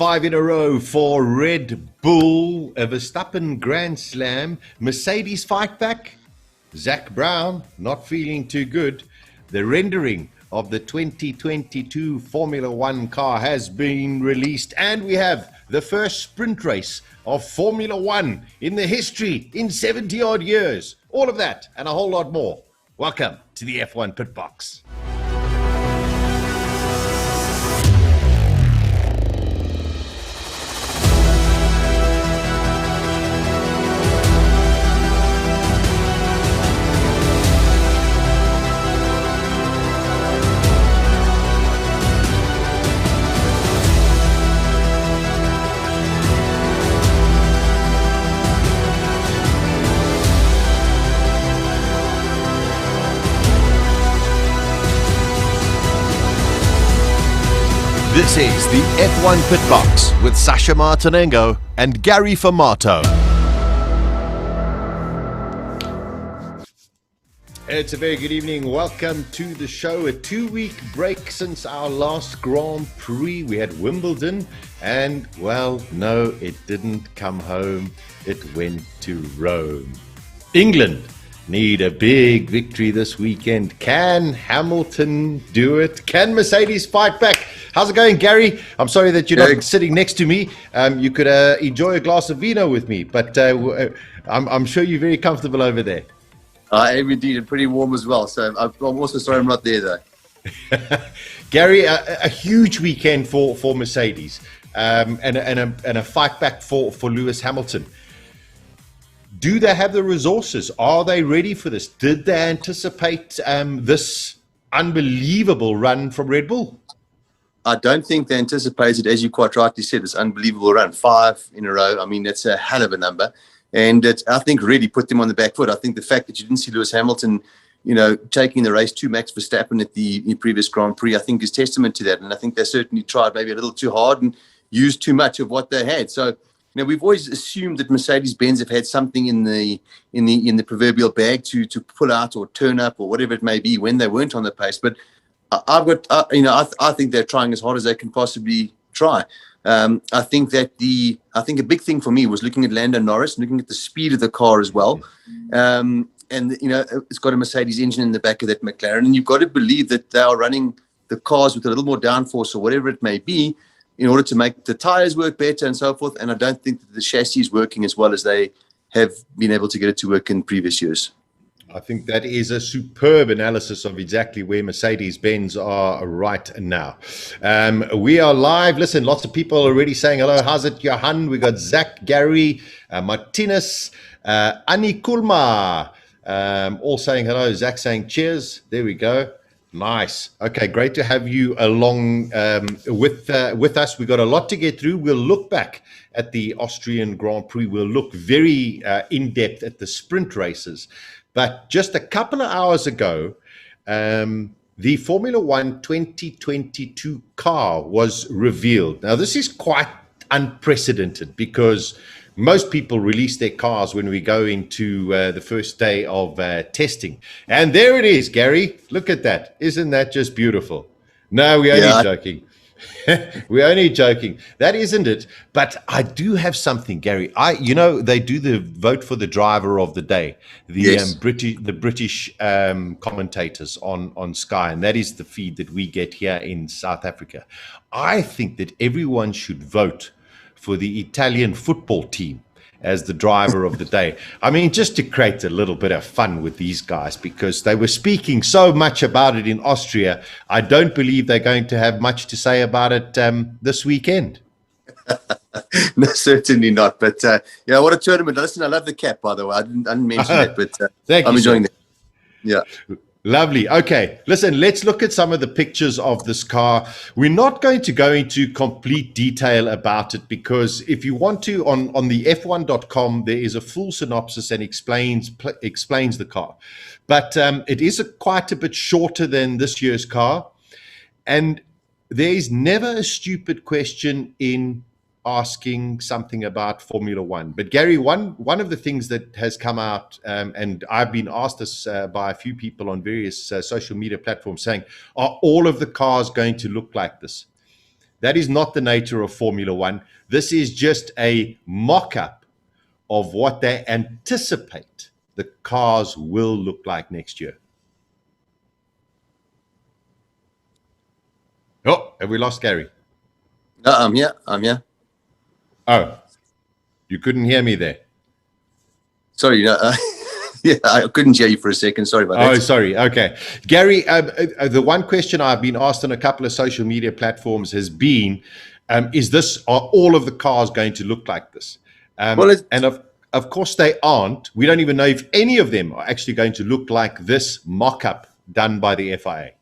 5 in a row for Red Bull, a Verstappen Grand Slam, Mercedes fight back, Zak Brown not feeling too good. The rendering of the 2022 Formula One car has been released, and we have the first sprint race of Formula One in the history in 70 odd years. All of that and a whole lot more. Welcome to the F1 PitBox. This is the F1 PitBox with Sasha Martinengo and Gary Formato. It's a very good evening. Welcome to the show. A 2-week break since our last Grand Prix. We had Wimbledon and, well, no, it didn't come home. It went to Rome. England need a big victory this weekend. Can Hamilton do it? Can Mercedes fight back? How's it going, Gary? I'm sorry that you're not sitting next to me. You could enjoy a glass of vino with me, but I'm sure you're very comfortable over there. I am indeed, and pretty warm as well. So I'm also sorry I'm not there, though. Gary, a huge weekend for Mercedes, and a fight back for Lewis Hamilton. Do they have the resources? Are they ready for this? Did they anticipate this unbelievable run from Red Bull? I don't think they anticipated, as you quite rightly said, this unbelievable run, 5 in a row. I mean, that's a hell of a number. And it, I think, really put them on the back foot. I think the fact that you didn't see Lewis Hamilton, taking the race to Max Verstappen at the previous Grand Prix, I think is testament to that. And I think they certainly tried maybe a little too hard and used too much of what they had. So, we've always assumed that Mercedes-Benz have had something in the proverbial bag to pull out or turn up or whatever it may be when they weren't on the pace. But I think they're trying as hard as they can possibly try. I think a big thing for me was looking at Lando Norris, looking at the speed of the car as well. And it's got a Mercedes engine in the back of that McLaren, and you've got to believe that they are running the cars with a little more downforce or whatever it may be in order to make the tires work better and so forth. And I don't think that the chassis is working as well as they have been able to get it to work in previous years. I think that is a superb analysis of exactly where Mercedes-Benz are right now. We are live. Listen, lots of people already saying hello. How's it, Johan? We got Zach, Gary, Martinez, Annie Kulma, all saying hello. Zach saying cheers. There we go. Nice. Okay, great to have you along with us. We've got a lot to get through. We'll look back at the Austrian Grand Prix. We'll look very in-depth at the sprint races. But just a couple of hours ago, the Formula One 2022 car was revealed. Now, this is quite unprecedented because most people release their cars when we go into the first day of testing. And there it is, Gary. Look at that. Isn't that just beautiful? No, we're only joking. We're only joking. That isn't it. But I do have something, Gary. They do the vote for the driver of the day, the British commentators on Sky, and that is the feed that we get here in South Africa. I think that everyone should vote for the Italian football team as the driver of the day. I mean, just to create a little bit of fun with these guys, because they were speaking so much about it in Austria. I don't believe they're going to have much to say about it this weekend. No, certainly not. But what a tournament! Listen, I love the cap, by the way. I didn't mention that, but I'm enjoying it. Yeah. Lovely. Okay, listen, let's look at some of the pictures of this car. We're not going to go into complete detail about it because if you want to, on the F1.com, there is a full synopsis and explains the car. But it is quite a bit shorter than this year's car. And there is never a stupid question in asking something about Formula One. But Gary, one of the things that has come out, and I've been asked this by a few people on various social media platforms, saying, are all of the cars going to look like this? That is not the nature of Formula One. This is just a mock-up of what they anticipate the cars will look like next year. Oh, have we lost Gary? No, I'm here. I'm here. Oh, you couldn't hear me there. Sorry, yeah, I couldn't hear you for a second. Sorry about that. Oh, sorry. Okay. Gary, the one question I've been asked on a couple of social media platforms has been, are all of the cars going to look like this? And of course they aren't. We don't even know if any of them are actually going to look like this mock-up done by the FIA.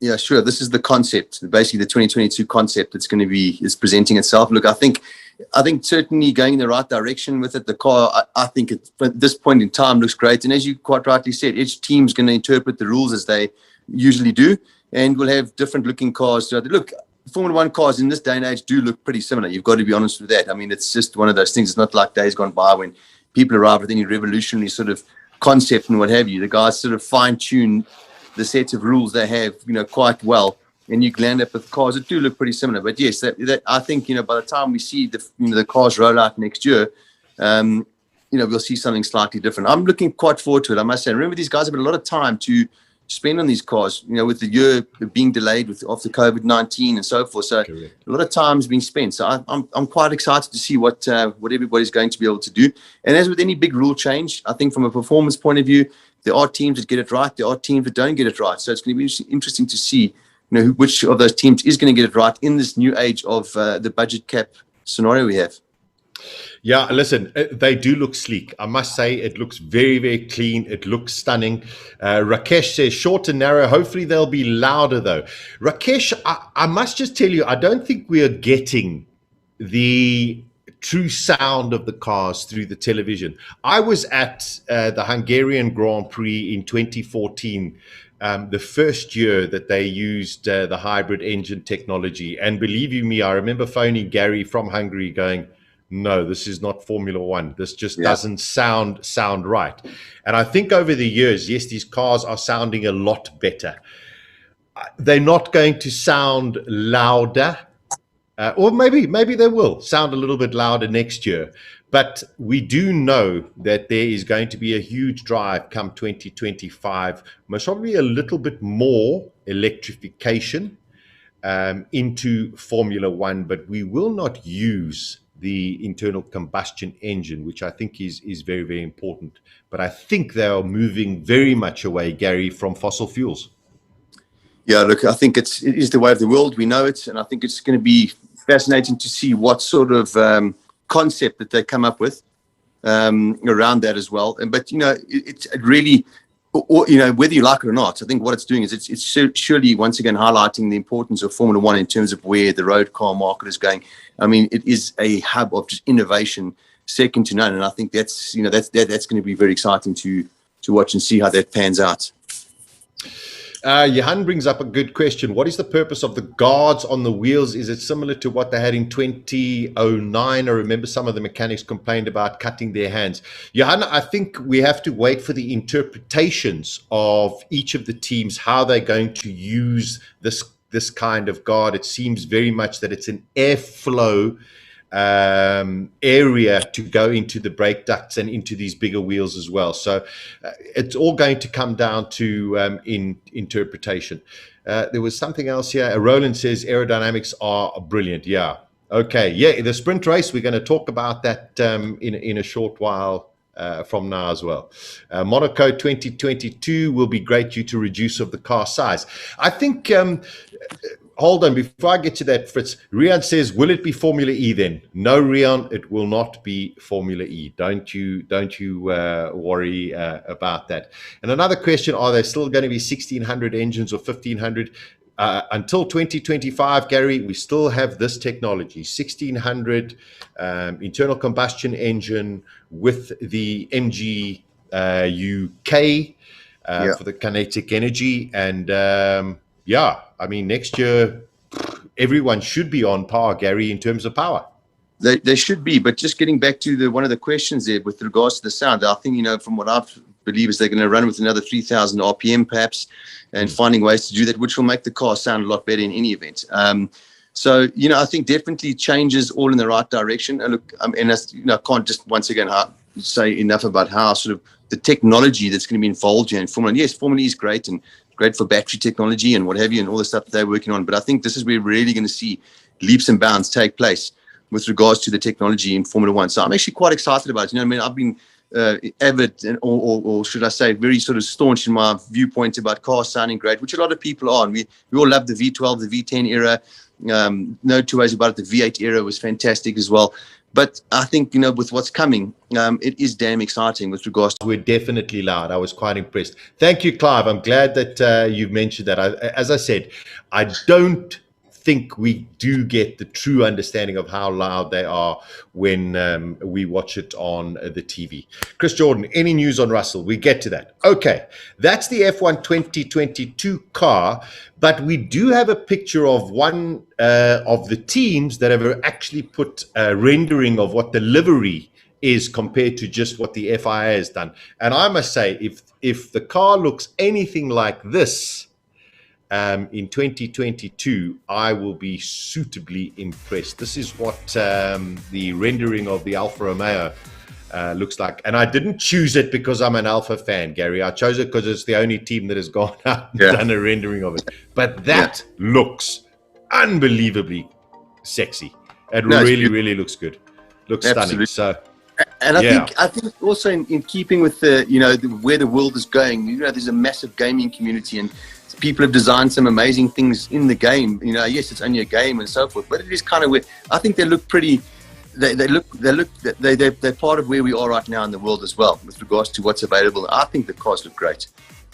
Yeah, sure. This is the concept, basically the 2022 concept that's going to be is presenting itself. Look, I think certainly going in the right direction with it. The car, I think at this point in time looks great. And as you quite rightly said, each team's going to interpret the rules as they usually do, and we'll have different looking cars. Look, Formula One cars in this day and age do look pretty similar. You've got to be honest with that. I mean, it's just one of those things. It's not like days gone by when people arrive with any revolutionary sort of concept and what have you. The guys sort of fine tune the set of rules they have, quite well, and you land up with cars that do look pretty similar. But yes, that I think, by the time we see the cars roll out next year, we'll see something slightly different. I'm looking quite forward to it, I must say. Remember, these guys have had a lot of time to spend on these cars, with the year being delayed after COVID-19 and so forth. So correct. A lot of time's been spent. So I'm quite excited to see what everybody's going to be able to do. And as with any big rule change, I think from a performance point of view, there are teams that get it right. There are teams that don't get it right. So it's going to be interesting to see, which of those teams is going to get it right in this new age of the budget cap scenario we have. Yeah, listen, they do look sleek. I must say it looks very, very clean. It looks stunning. Rakesh says short and narrow. Hopefully they'll be louder, though. Rakesh, I must just tell you, I don't think we are getting the true sound of the cars through the television. I was at the Hungarian Grand Prix in 2014, the first year that they used the hybrid engine technology. And believe you me, I remember phoning Gary from Hungary going, no, this is not Formula One. This just doesn't sound right. And I think over the years, yes, these cars are sounding a lot better. They're not going to sound louder, or maybe they will sound a little bit louder next year. But we do know that there is going to be a huge drive come 2025, most probably a little bit more electrification into Formula One, but we will not use the internal combustion engine, which I think is very, very important. But I think they are moving very much away, Gary, from fossil fuels. Yeah, look, I think it is the way of the world. We know it, and I think it's going to be fascinating to see what sort of concept that they come up with around that as well. But it's really, whether you like it or not, I think what it's doing is it's surely once again highlighting the importance of Formula One in terms of where the road car market is going. I mean, it is a hub of just innovation, second to none, and I think that's going to be very exciting to watch and see how that pans out. Johan brings up a good question. What is the purpose of the guards on the wheels? Is it similar to what they had in 2009? I remember some of the mechanics complained about cutting their hands. Johan, I think we have to wait for the interpretations of each of the teams, how they're going to use this kind of guard. It seems very much that it's an airflow area to go into the brake ducts and into these bigger wheels as well. So it's all going to come down to interpretation. There was something else here. Roland says aerodynamics are brilliant. Yeah. Okay. Yeah. The sprint race, we're going to talk about that in a short while from now as well. Monaco 2022 will be great due to reduce of the car size. I think hold on, before I get to that, Fritz, Rian says, will it be Formula E then? No, Rian, it will not be Formula E. Don't you worry about that. And another question, are there still going to be 1,600 engines or 1,500? Until 2025, Gary, we still have this technology, 1,600 internal combustion engine with the MG UK for the kinetic energy. And I mean, next year, everyone should be on par, Gary, in terms of power. They should be, but just getting back to one of the questions there with regards to the sound, I think, from what I believe is they're going to run with another 3,000 RPM perhaps and finding ways to do that, which will make the car sound a lot better in any event. So, I think definitely changes all in the right direction. And look, and that's, I can't just once again say enough about how sort of the technology that's going to be involved here in Formula 1. Yes, Formula E is great and great for battery technology and what have you and all the stuff that they're working on. But I think this is where we're really going to see leaps and bounds take place with regards to the technology in Formula 1. So I'm actually quite excited about it. I've been avid or should I say very sort of staunch in my viewpoint about cars sounding great, which a lot of people are. And we all love the V12, the V10 era. No two ways about it. The V8 era was fantastic as well. But I think, with what's coming, it is damn exciting with regards to... We're definitely loud. I was quite impressed. Thank you, Clive. I'm glad that you've mentioned that. As I said, I don't think we do get the true understanding of how loud they are when we watch it on the TV. Chris Jordan, any news on Russell? We get to that. Okay, that's the F1 2022 car, but we do have a picture of one of the teams that have actually put a rendering of what the livery is compared to just what the FIA has done. And I must say, if the car looks anything like this, in 2022, I will be suitably impressed. This is what the rendering of the Alfa Romeo looks like. And I didn't choose it because I'm an Alfa fan, Gary. I chose it because it's the only team that has gone out and done a rendering of it. But that looks unbelievably sexy. It really looks good. Looks stunning. So, and I think also in keeping with the where the world is going, there's a massive gaming community and people have designed some amazing things in the game. Yes, it's only a game and so forth, but it is kind of where I think they look pretty. They're part of where we are right now in the world as well with regards to what's available. I think the cars look great.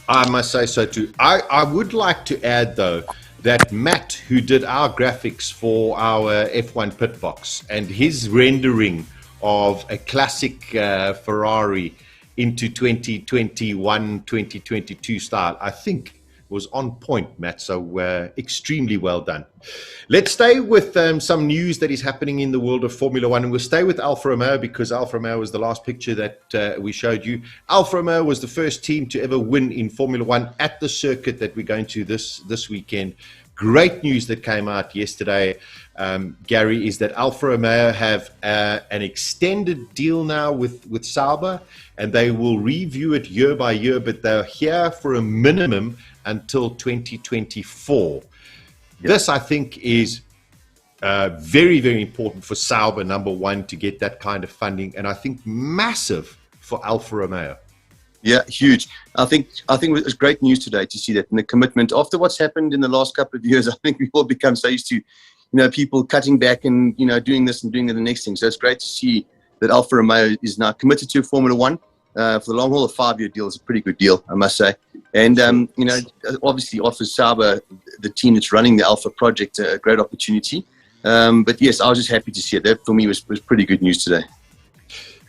I must say so too. I would like to add though that Matt, who did our graphics for our F1 PitBox, and his rendering of a classic Ferrari into 2021, 2022 style, I think was on point, Matt. So extremely well done. Let's stay with some news that is happening in the world of Formula One, and we'll stay with Alfa Romeo because Alfa Romeo was the last picture that we showed you. Alfa Romeo was the first team to ever win in Formula One at the circuit that we're going to this weekend. Great news that came out yesterday, Gary, is that Alfa Romeo have an extended deal now with Sauber, and they will review it year by year, but they're here for a minimum until 2024. Yep. This, I think, is very, very important for Sauber, number one, to get that kind of funding, and I think massive for Alfa Romeo. Yeah, huge. I think it was great news today to see that, and the commitment after what's happened in the last couple of years. I think we've all become so used to, people cutting back and doing this and doing the next thing. So it's great to see that Alfa Romeo is now committed to Formula One for the long haul. A 5-year deal is a pretty good deal, I must say. And obviously offers Sauber, the team that's running the Alpha project, a great opportunity. But yes, I was just happy to see it. That for me was pretty good news today.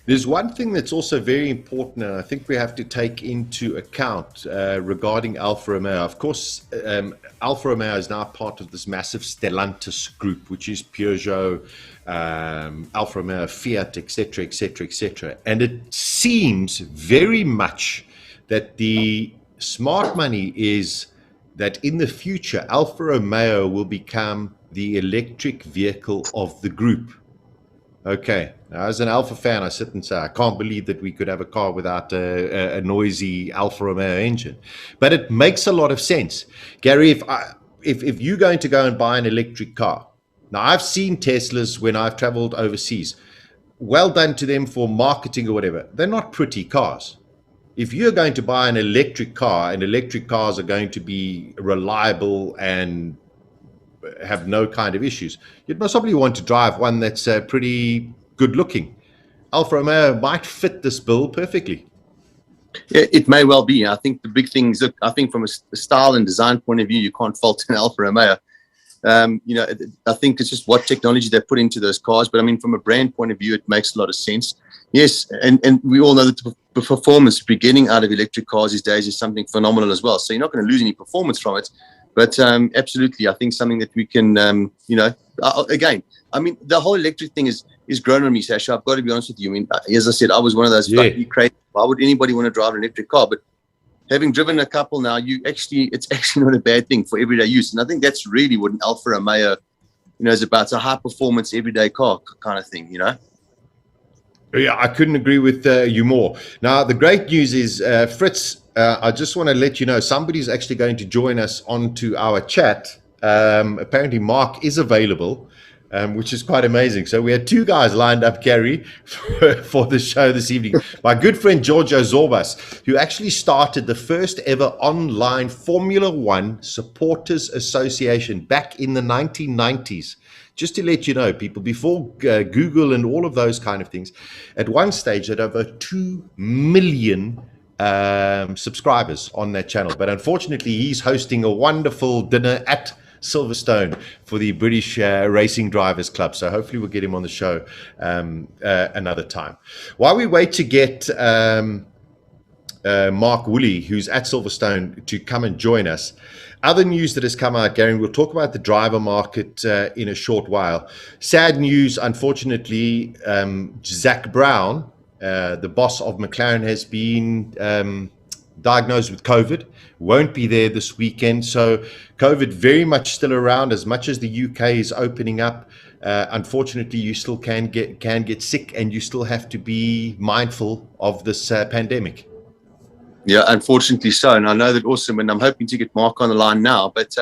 There's one thing that's also very important, and I think we have to take into account regarding Alfa Romeo. Of course, Alfa Romeo is now part of this massive Stellantis group, which is Peugeot, Alfa Romeo, Fiat, etc., etc., etc. And it seems very much that the smart money is that in the future, Alfa Romeo will become the electric vehicle of the group. Okay, now, as an Alfa fan, I sit and say, I can't believe that we could have a car without a noisy Alfa Romeo engine. But it makes a lot of sense. Gary, if you're going to go and buy an electric car, now I've seen Teslas when I've traveled overseas. Well done to them for marketing or whatever. They're not pretty cars. If you're going to buy an electric car, and electric cars are going to be reliable and have no kind of issues, you'd most probably want to drive one that's pretty good looking. Alfa Romeo might fit this bill perfectly. Yeah, it may well be. I think the big thing is, I think from a style and design point of view, you can't fault an Alfa Romeo. I think it's just what technology they put into those cars. But I mean, from a brand point of view, it makes a lot of sense. Yes, and we all know that the performance getting out of electric cars these days is something phenomenal as well. So you're not going to lose any performance from it. But absolutely, I think something that we can, again, I mean, the whole electric thing is grown on me, Sasha. I've got to be honest with you. I mean, as I said, I was one of those crazy. Why would anybody want to drive an electric car? But having driven a couple now, it's actually not a bad thing for everyday use. And I think that's really what an Alfa Romeo is about a high performance everyday car kind of thing, Yeah, I couldn't agree with you more. Now, the great news is, Fritz, I just want to let you know somebody's actually going to join us onto our chat. Apparently, Mark is available, which is quite amazing. So we had two guys lined up, Gary, for the show this evening. My good friend Giorgio Zorbas, who actually started the first ever online Formula One Supporters Association back in the 1990s. Just to let you know, people, before Google and all of those kind of things, at one stage had over 2 million subscribers on that channel. But unfortunately, he's hosting a wonderful dinner at Silverstone for the British Racing Drivers Club. So hopefully we'll get him on the show another time. While we wait to get Mark Woolley, who's at Silverstone, to come and join us. Other news that has come out, Gary, we'll talk about the driver market in a short while. Sad news, unfortunately, Zach Brown, the boss of McLaren, has been diagnosed with COVID, won't be there this weekend. So COVID very much still around. As much as the UK is opening up, unfortunately, you still can get sick, and you still have to be mindful of this pandemic. Yeah, unfortunately so. And I know that also, and I'm hoping to get Mark on the line now, but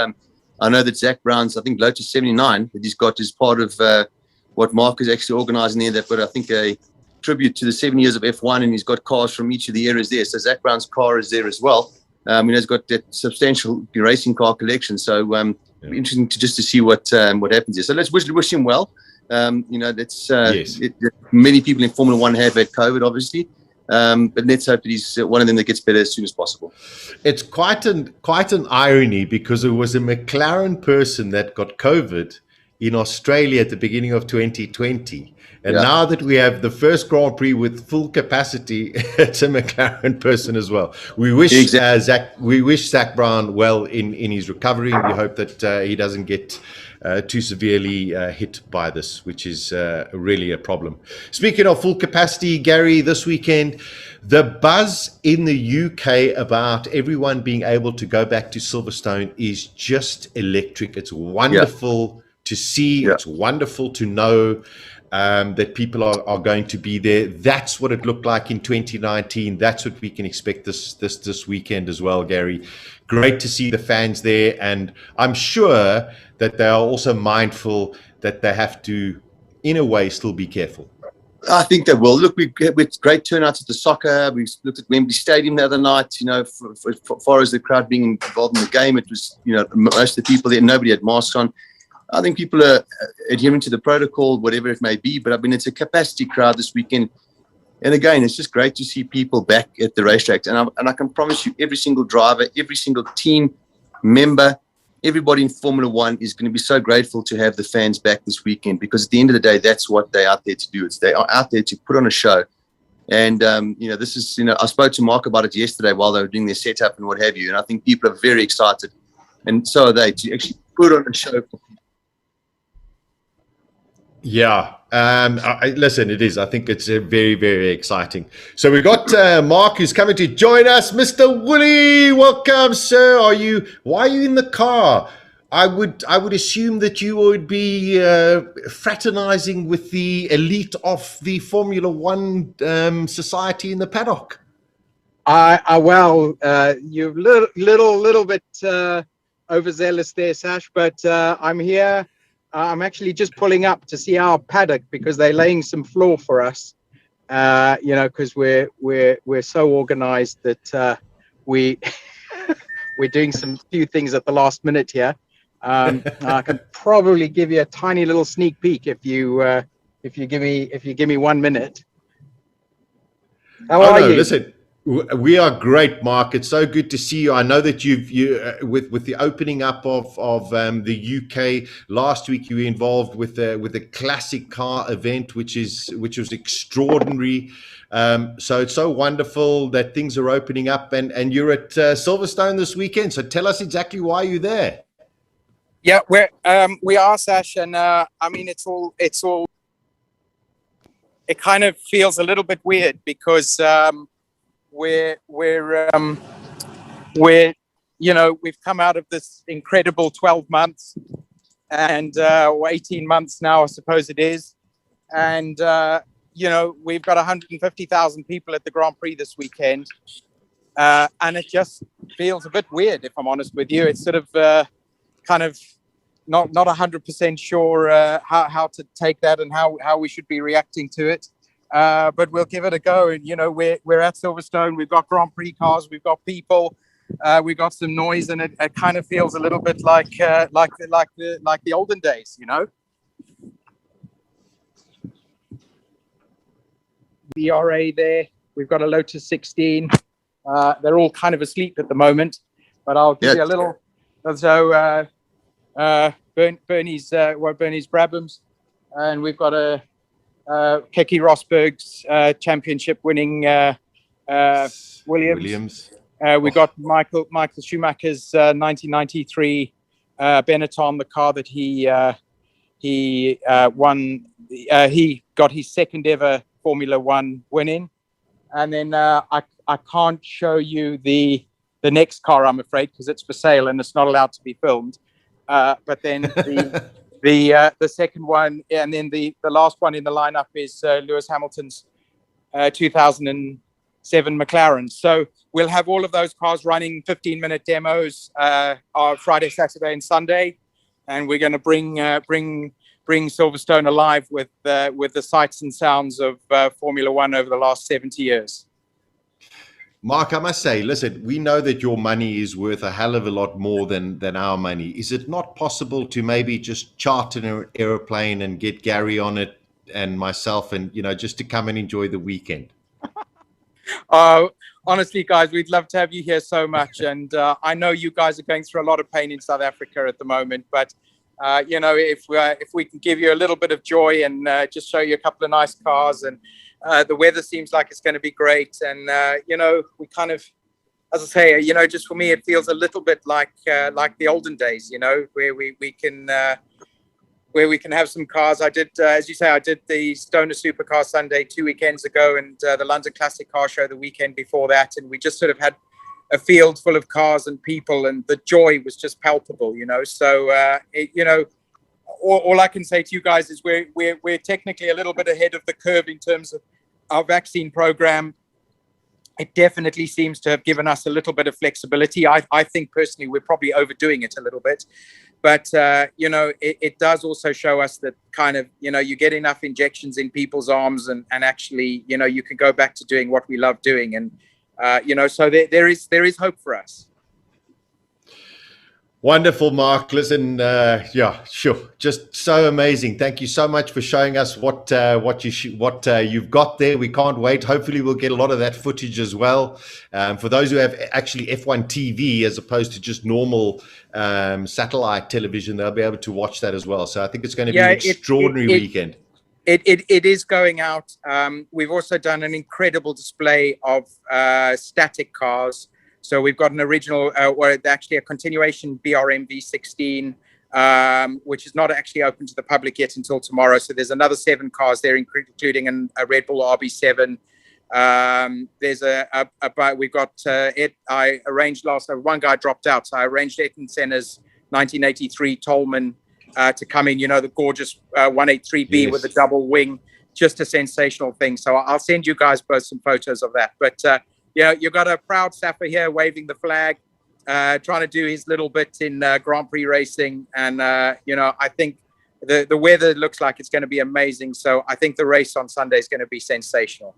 I know that Zach Brown's, I think, Lotus 79 that he's got as part of what Mark is actually organising there. They've got, I think, a tribute to the 7 years of F1, and he's got cars from each of the eras there. So Zach Brown's car is there as well. He's got that substantial racing car collection. So it'll be interesting to see what happens there. So let's wish him well. That's Yes. Many people in Formula One have had COVID, obviously. But let's hope that he's one of them that gets better as soon as possible. It's quite an irony, because it was a McLaren person that got COVID in Australia at the beginning of 2020. And now that we have the first Grand Prix with full capacity, it's a McLaren person as well. We wish Zach Brown well in his recovery, and we hope that he doesn't get too severely hit by this, which is really a problem. Speaking of full capacity, Gary, this weekend, the buzz in the UK about everyone being able to go back to Silverstone is just electric. It's wonderful to see. It's wonderful to know that people are going to be there. That's what it looked like in 2019. That's what we can expect this weekend as well, Gary. Great to see the fans there, and I'm sure that they are also mindful that they have to, in a way, still be careful. I think they will. Look, we had great turnouts at the soccer. We looked at Wembley Stadium the other night. For far as the crowd being involved in the game, it was, most of the people there, nobody had masks on. I think people are adhering to the protocol, whatever it may be. But I mean, it's a capacity crowd this weekend. And again, it's just great to see people back at the racetracks. And I can promise you, every single driver, every single team member, everybody in Formula One is going to be so grateful to have the fans back this weekend, because at the end of the day, that's what they're out there to do. They are out there to put on a show. And, this is, I spoke to Mark about it yesterday while they were doing their setup and what have you. And I think people are very excited. And so are they, to actually put on a show for people. Yeah. Listen, it is. I think it's very, very exciting. So we've got Mark, who's coming to join us. Mr. Woolley, welcome, sir. Why are you in the car? I would assume that you would be fraternizing with the elite of the Formula One society in the paddock. You're little bit overzealous there, Sash, but I'm here. I'm actually just pulling up to see our paddock, because they're laying some floor for us. Because we're so organized that we're doing some few things at the last minute here. I can probably give you a tiny little sneak peek if you give me 1 minute. How are you? Listen, we are great, Mark. It's so good to see you. I know that with the opening up of the UK last week, you were involved with a classic car event, which was extraordinary. So it's so wonderful that things are opening up, and you're at Silverstone this weekend. So tell us exactly why you're there. Yeah, we are, Sash, and I mean, it's all. It kind of feels a little bit weird, because we've come out of this incredible 12 months, and or 18 months now, I suppose it is. And we've got 150,000 people at the Grand Prix this weekend, and it just feels a bit weird, if I'm honest with you. It's sort of kind of not 100% sure how to take that and how we should be reacting to it. But we'll give it a go. And we're at Silverstone. We've got Grand Prix cars. We've got people. We've got some noise, and it kind of feels a little bit like the olden days. The RA there. We've got a Lotus 16. They're all kind of asleep at the moment, but I'll give you a little. So Bernie's Brabhams, and we've got a Keke Rosberg's championship-winning Williams. We got Michael Schumacher's 1993 Benetton, the car that he won. He got his second ever Formula One win-in. And then I can't show you the next car, I'm afraid, because it's for sale and it's not allowed to be filmed. But then the second one, and then the last one in the lineup is Lewis Hamilton's 2007 McLaren. So we'll have all of those cars running 15-minute demos on Friday, Saturday, and Sunday, and we're going to bring Silverstone alive with the sights and sounds of Formula One over the last 70 years. Mark, I must say, listen, we know that your money is worth a hell of a lot more than our money. Is it not possible to maybe just charter an aeroplane and get Gary on it and myself and, just to come and enjoy the weekend? Honestly, guys, we'd love to have you here so much. And I know you guys are going through a lot of pain in South Africa at the moment. But, if we can give you a little bit of joy and just show you a couple of nice cars, and the weather seems like it's going to be great. And, we kind of, as I say, just for me, it feels a little bit like the olden days, where we can have some cars. I did, as you say, I did the Stoner Supercar Sunday 2 weekends ago, and the London Classic Car Show the weekend before that. And we just sort of had a field full of cars and people, and the joy was just palpable, So, all I can say to you guys is we're technically a little bit ahead of the curve in terms of our vaccine program. It definitely seems to have given us a little bit of flexibility. I think personally we're probably overdoing it a little bit, but it does also show us that kind of you get enough injections in people's arms, and actually you can go back to doing what we love doing, and so there is hope for us. Wonderful, Mark. Listen, yeah, sure, just so amazing. Thank you so much for showing us what you've got there. We can't wait. Hopefully, we'll get a lot of that footage as well. For those who have actually F1 TV as opposed to just normal satellite television, they'll be able to watch that as well. So I think it's going to be an extraordinary weekend. It is going out. We've also done an incredible display of static cars. So we've got an original, or actually a continuation BRM V16, which is not actually open to the public yet until tomorrow. So there's another 7 cars there, including a Red Bull RB7. There's we've got, I arranged one guy dropped out. So I arranged Ayrton Senna's 1983 Tolman to come in, the gorgeous 183B with a double wing, just a sensational thing. So I'll send you guys both some photos of that. But, you've got a proud Safa here waving the flag, trying to do his little bit in Grand Prix racing. And, I think the weather looks like it's going to be amazing. So I think the race on Sunday is going to be sensational.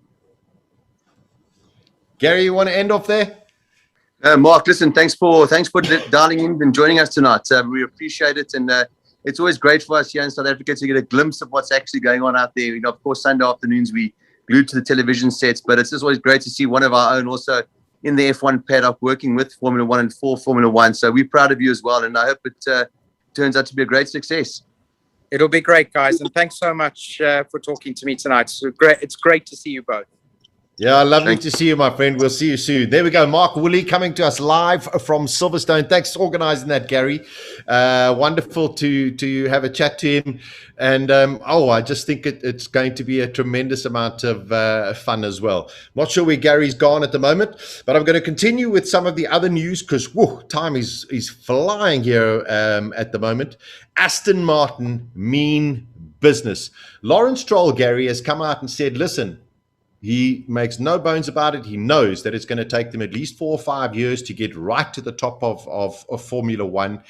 Gary, you want to end off there? Mark, listen, thanks for dialing in and joining us tonight. We appreciate it. And it's always great for us here in South Africa to get a glimpse of what's actually going on out there. Of course, Sunday afternoons, we glued to the television sets, but it's just always great to see one of our own also in the F1 paddock working with Formula One and for Formula One. So we're proud of you as well, and I hope it turns out to be a great success. It'll be great, guys, and thanks so much for talking to me tonight. It's great to see you both. Yeah, lovely Thank to see you, my friend. We'll see you soon. There we go. Mark Woolley coming to us live from Silverstone. Thanks for organizing that, Gary. Wonderful to have a chat to him. And I just think it's going to be a tremendous amount of fun as well. Not sure where Gary's gone at the moment, but I'm going to continue with some of the other news because time is flying here at the moment. Aston Martin, mean business. Lawrence Stroll, Gary, has come out and said, listen, he makes no bones about it. He knows that it's going to take them at least 4 or 5 years to get right to the top of Formula One.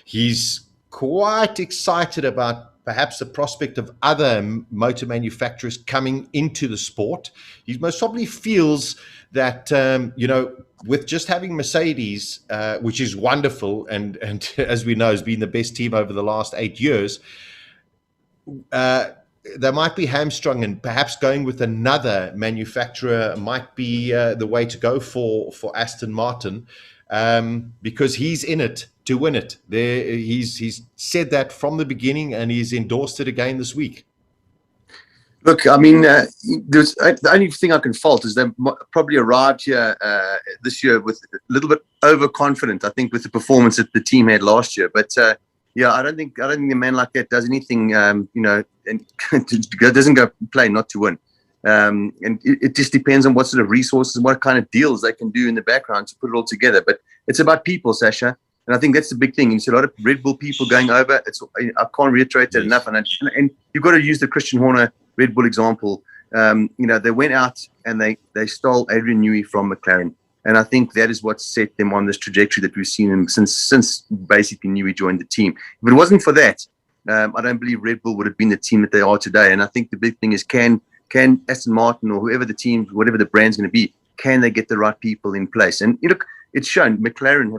He's quite excited about perhaps the prospect of other motor manufacturers coming into the sport. He most probably feels that, with just having Mercedes, which is wonderful, and as we know, has been the best team over the last 8 years, they might be hamstrung, and perhaps going with another manufacturer might be the way to go for Aston Martin, because he's in it to win it. He's said that from the beginning, and he's endorsed it again this week. Look, I mean, the only thing I can fault is they probably arrived here this year with a little bit overconfident, I think, with the performance that the team had last year. But yeah, I don't think a man like that does anything, and doesn't go play not to win. And it just depends on what sort of resources and what kind of deals they can do in the background to put it all together. But it's about people, Sasha. And I think that's the big thing. You see a lot of Red Bull people going over. I can't reiterate that enough. And you've got to use the Christian Horner Red Bull example. They went out and they stole Adrian Newey from McLaren. And I think that is what set them on this trajectory that we've seen them since basically Newey joined the team. If it wasn't for that, I don't believe Red Bull would have been the team that they are today. And I think the big thing is, can Aston Martin or whoever the team, whatever the brand's going to be, can they get the right people in place? And look, it's shown McLaren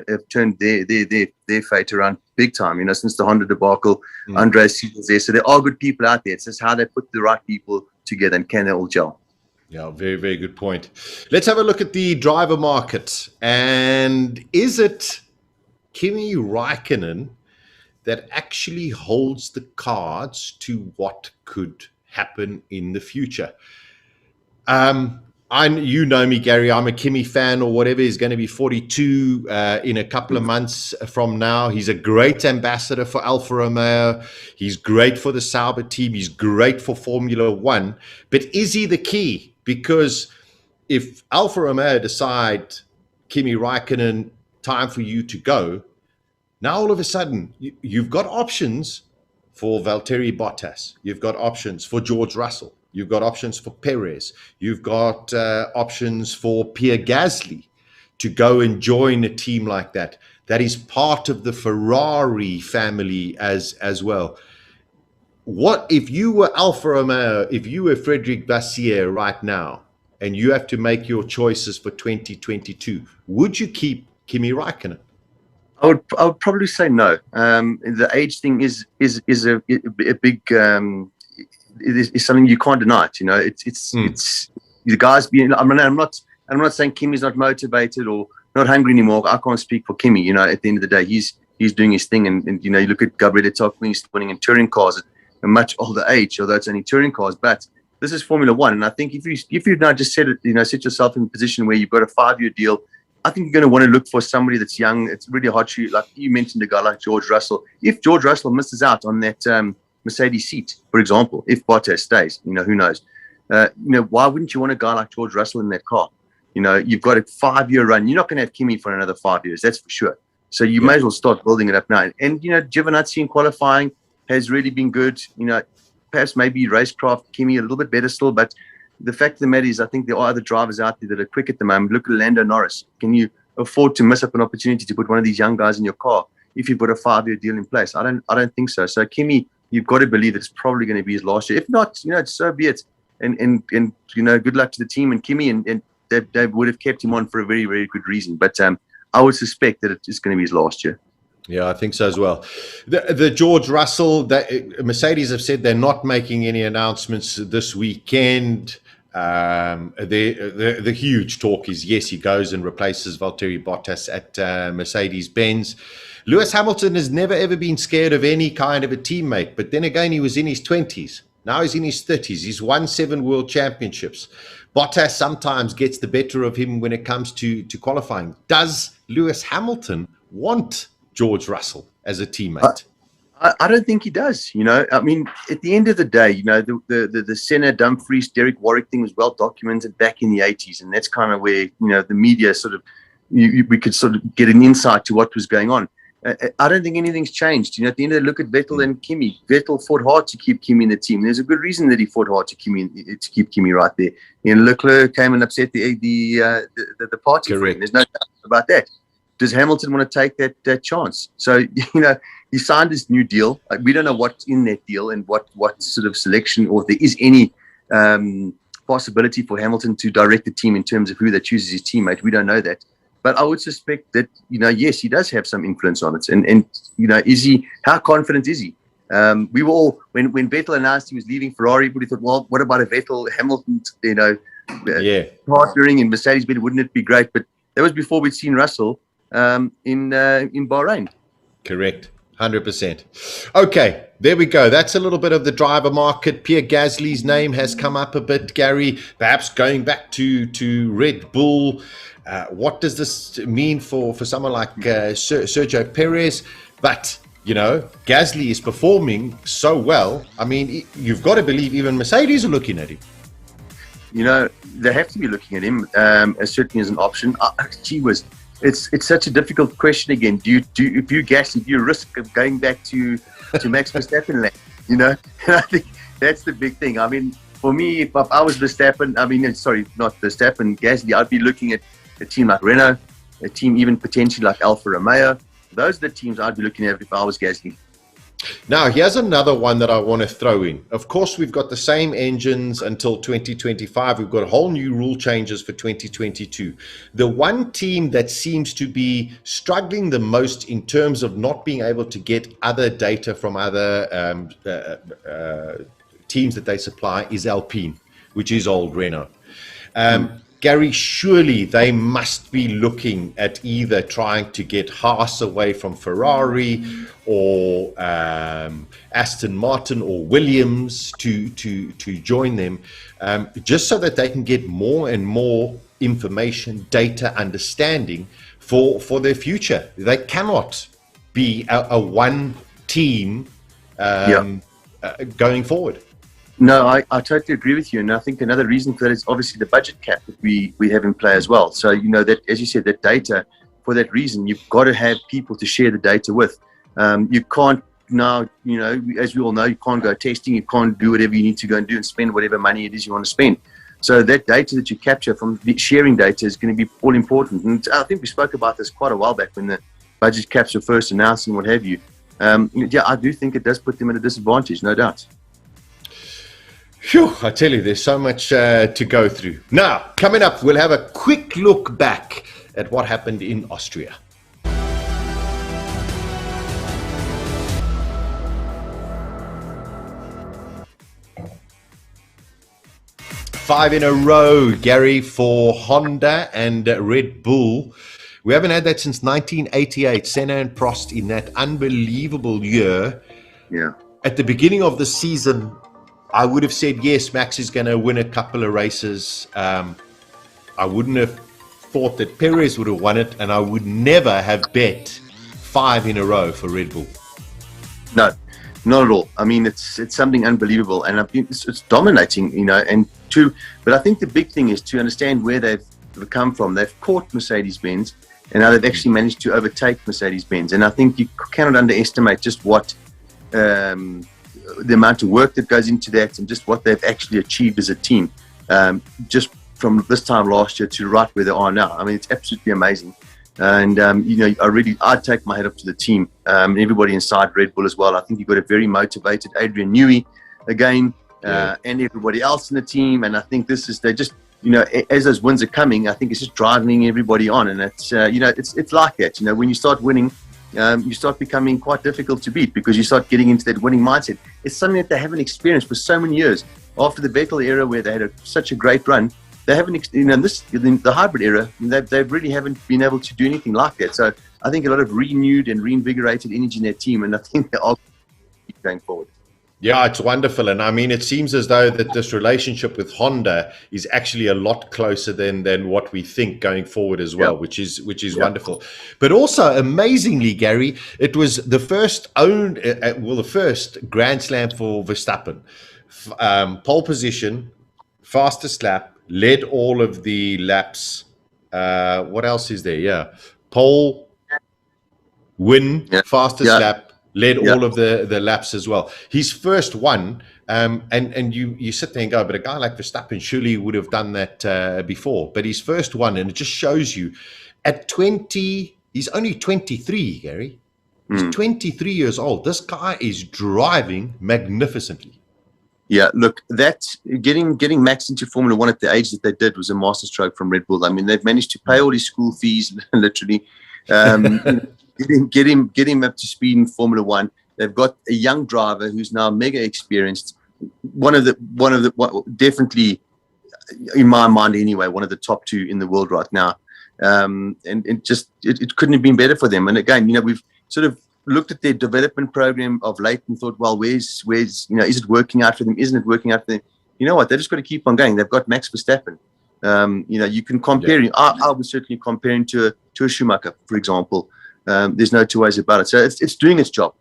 have turned their fate around big time. Since the Honda debacle, Andreas Seidl's there. So there are good people out there. It's just how they put the right people together, and can they all gel? Yeah, very, very good point. Let's have a look at the driver market. And is it Kimi Raikkonen that actually holds the cards to what could happen in the future? You know me, Gary. I'm a Kimi fan, or whatever. He's going to be 42 in a couple of months from now. He's a great ambassador for Alfa Romeo. He's great for the Sauber team. He's great for Formula One. But is he the key? Because if Alfa Romeo decide, Kimi Raikkonen, time for you to go, now all of a sudden you've got options for Valtteri Bottas. You've got options for George Russell. You've got options for Perez. You've got options for Pierre Gasly to go and join a team like that. That is part of the Ferrari family as well. What if you were Alfa Romeo, if you were Frederic Vasseur right now, and you have to make your choices for 2022, would you keep Kimi Raikkonen? I would probably say no. The age thing is a big is something you can't deny. It's the guys being. I'm not saying Kimi's not motivated or not hungry anymore. I can't speak for Kimi. At the end of the day, he's doing his thing, and you look at Gabriele Tocqueville, he's winning in touring cars at a much older age, although it's only touring cars. But this is Formula One, and I think if you now just set yourself in a position where you've got a 5-year deal, I think you're going to want to look for somebody that's young. It's really hard to, like you mentioned, a guy like George Russell. If George Russell misses out on that Mercedes seat, for example, if Bottas stays, who knows? Why wouldn't you want a guy like George Russell in that car? You've got a 5-year run. You're not going to have Kimi for another 5 years, that's for sure. So you may as well start building it up now. And Giovinazzi in qualifying has really been good. Perhaps maybe racecraft Kimi a little bit better still, but the fact of the matter is, I think there are other drivers out there that are quick at the moment. Look at Lando Norris. Can you afford to miss up an opportunity to put one of these young guys in your car if you've got a 5-year deal in place? I don't think so. So Kimi, you've got to believe that it's probably going to be his last year. If not, so be it. And good luck to the team and Kimi, and they would have kept him on for a very, very good reason. But I would suspect that it's going to be his last year. Yeah, I think so as well. The George Russell, Mercedes have said they're not making any announcements this weekend. The huge talk is, yes, he goes and replaces Valtteri Bottas at Mercedes-Benz. Lewis Hamilton has never ever been scared of any kind of a teammate, but then again, he was in his 20s. Now he's in his 30s. He's won 7 world championships. Bottas sometimes gets the better of him when it comes to qualifying. Does Lewis Hamilton want George Russell as a teammate? I don't think he does. I mean, at the end of the day, the Senna, Dumfries, Derek Warwick thing was well documented back in the 80s. And that's kind of where, the media sort of, we could sort of get an insight to what was going on. I don't think anything's changed. At the end of the day, look at Vettel and Kimi. Vettel fought hard to keep Kimi in the team. There's a good reason that he fought hard to keep Kimi right there. Leclerc came and upset the party. Correct. There's no doubt about that. Does Hamilton want to take that chance? So, he signed his new deal. We don't know what's in that deal and what sort of selection, or if there is any possibility for Hamilton to direct the team in terms of who they choose as his teammate. We don't know that. But I would suspect that, yes, he does have some influence on it. And how confident is he? We were all, when Vettel announced he was leaving Ferrari, everybody thought, well, what about a Vettel Hamilton, partnering in Mercedes-Benz? Wouldn't it be great? But that was before we'd seen Russell in Bahrain. Correct. 100%. Okay, there we go. That's a little bit of the driver market. Pierre Gasly's name has come up a bit, Gary. Perhaps going back to Red Bull. What does this mean for someone like Sergio Perez? But, Gasly is performing so well. I mean, you've got to believe even Mercedes are looking at him. They have to be looking at him as certainly as an option. Gee whiz. It's such a difficult question again. If you Gasly, do you risk of going back to Max Verstappen land? And I think that's the big thing. I mean, for me, if I was Verstappen, not Verstappen, Gasly, I'd be looking at a team like Renault, a team even potentially like Alfa Romeo. Those are the teams I'd be looking at if I was Gasly. Now, here's another one that I want to throw in. Of course, we've got the same engines until 2025. We've got whole new rule changes for 2022. The one team that seems to be struggling the most in terms of not being able to get other data from other teams that they supply is Alpine, which is old Renault. Gary, surely they must be looking at either trying to get Haas away from Ferrari or Aston Martin or Williams to join them, just so that they can get more and more information, data, understanding for their future. They cannot be a one team going forward. No, I totally agree with you. And I think another reason for that is obviously the budget cap that we have in play as well. So, that, as you said, that data, for that reason, you've got to have people to share the data with. You can't now, as we all know, you can't go testing. You can't do whatever you need to go and do and spend whatever money it is you want to spend. So that data that you capture from sharing data is going to be all important. And I think we spoke about this quite a while back when the budget caps were first announced and what have you. I do think it does put them at a disadvantage, no doubt. Phew, I tell you, there's so much to go through. Now, coming up, we'll have a quick look back at what happened in Austria. Five in a row, Gary, for Honda and Red Bull. We haven't had that since 1988, Senna and Prost in that unbelievable year. Yeah. At the beginning of the season, I would have said, yes, Max is going to win a couple of races. I wouldn't have thought that Perez would have won it, and I would never have bet 5 in a row for Red Bull. No, not at all. I mean, it's something unbelievable, and it's dominating, but I think the big thing is to understand where they've come from. They've caught Mercedes-Benz, and now they've actually managed to overtake Mercedes-Benz. And I think you cannot underestimate just what the amount of work that goes into that and just what they've actually achieved as a team, just from this time last year to right where they are now. I mean, it's absolutely amazing. And, I'd take my head up to the team, and everybody inside Red Bull as well. I think you've got a very motivated Adrian Newey again, and everybody else in the team. And I think they're just, as those wins are coming, I think it's just driving everybody on. And it's, it's like that, when you start winning, you start becoming quite difficult to beat because you start getting into that winning mindset. It's something that they haven't experienced for so many years. After the Vettel era, where they had such a great run, they haven't, in the hybrid era, they really haven't been able to do anything like that. So I think a lot of renewed and reinvigorated energy in their team, and I think they're all going forward. Yeah, it's wonderful. And I mean, it seems as though that this relationship with Honda is actually a lot closer than what we think going forward as well, Yep. which is wonderful. But also, amazingly, Gary, it was the first the first Grand Slam for Verstappen. Pole position, fastest lap, led all of the laps. What else is there? Yeah. Pole, win, Yeah. fastest Yeah. lap, led Yeah. all of the laps as well. His first one, and you sit there and go, but a guy like Verstappen surely would have done that before. But his first one, and it just shows you, at 20, he's only 23, Gary. He's 23 years old. This guy is driving magnificently. Yeah, look, that getting Max into Formula One at the age that they did was a masterstroke from Red Bull. I mean, they've managed to pay all his school fees, literally. Get him up to speed in Formula One. They've got a young driver who's now mega experienced. Definitely, in my mind anyway, one of the top two in the world right now. And it couldn't have been better for them. And again, we've sort of looked at their development program of late and thought, well, where's is it working out for them? Isn't it working out for them? You know what? They've just got to keep on going. They've got Max Verstappen. You can compare him. I would certainly compare him to a Schumacher, for example. There's no two ways about it. So it's doing its job.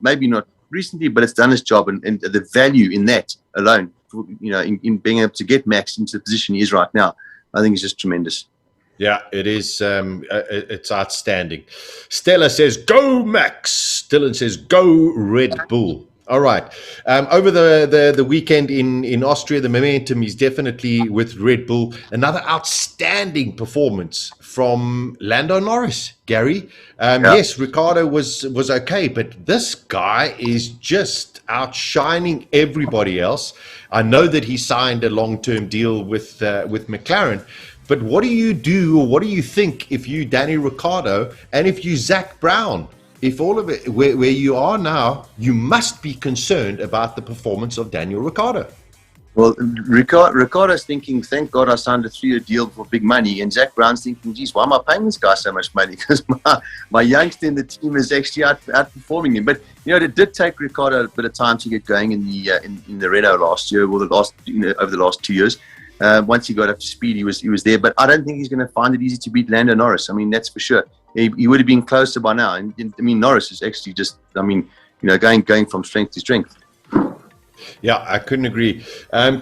Maybe not recently, but it's done its job, and the value in that alone, in being able to get Max into the position he is right now, I think is just tremendous. Yeah, it is. It's outstanding. Stella says, "Go Max." Dylan says, "Go Red Bull." All right. Over the weekend in Austria, the momentum is definitely with Red Bull. Another outstanding performance from Lando Norris, Gary. Yes, Ricciardo was okay, but this guy is just outshining everybody else. I know that he signed a long-term deal with McLaren. But what do you do, or what do you think if you Danny Ricciardo and if you Zach Brown? If all of it, where you are now, you must be concerned about the performance of Daniel Ricciardo. Well, Ricciardo's thinking, thank God I signed a 3-year deal for big money. And Zach Brown's thinking, geez, why am I paying this guy so much money? Because my youngster in the team is actually outperforming him. But, it did take Ricciardo a bit of time to get going in the Renault last year, or over the last 2 years. Once he got up to speed, he was there. But I don't think he's going to find it easy to beat Lando Norris. I mean, that's for sure. He would have been closer by now. And I mean, Norris is actually just, going from strength to strength. Yeah, I couldn't agree.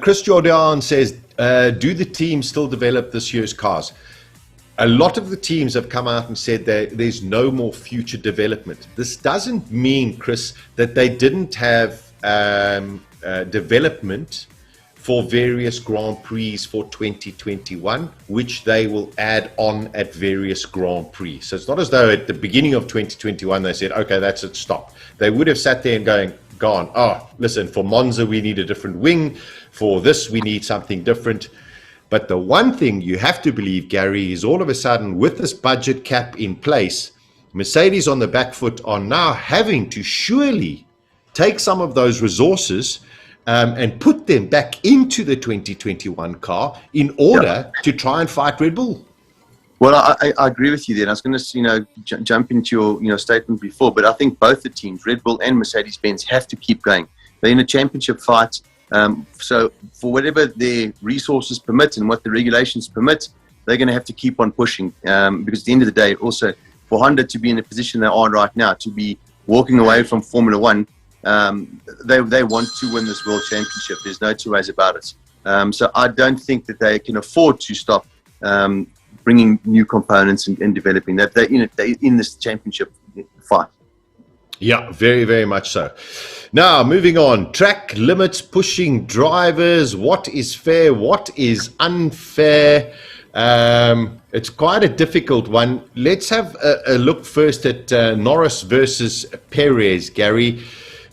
Chris Jordan says, do the teams still develop this year's cars? A lot of the teams have come out and said that there's no more future development. This doesn't mean, Chris, that they didn't have development for various Grand Prix for 2021, which they will add on at various Grand Prix. So it's not as though at the beginning of 2021 they said, okay, that's it, stop. They would have sat there and gone, oh, listen, for Monza we need a different wing, for this we need something different. But the one thing you have to believe, Gary, is all of a sudden with this budget cap in place, Mercedes on the back foot are now having to surely take some of those resources and put them back into the 2021 car in order to try and fight Red Bull. Well, I agree with you there. And I was going to, jump into your statement before, but I think both the teams, Red Bull and Mercedes-Benz, have to keep going. They're in a championship fight. So for whatever their resources permit and what the regulations permit, they're going to have to keep on pushing. Because at the end of the day, also for Honda to be in the position they are right now, to be walking away from Formula One, they want to win this world championship. There's no two ways about it. So I don't think that they can afford to stop bringing new components and developing that. They're in this championship fight. Yeah, very, very much so. Now, moving on. Track limits pushing drivers. What is fair? What is unfair? It's quite a difficult one. Let's have a look first at Norris versus Perez, Gary.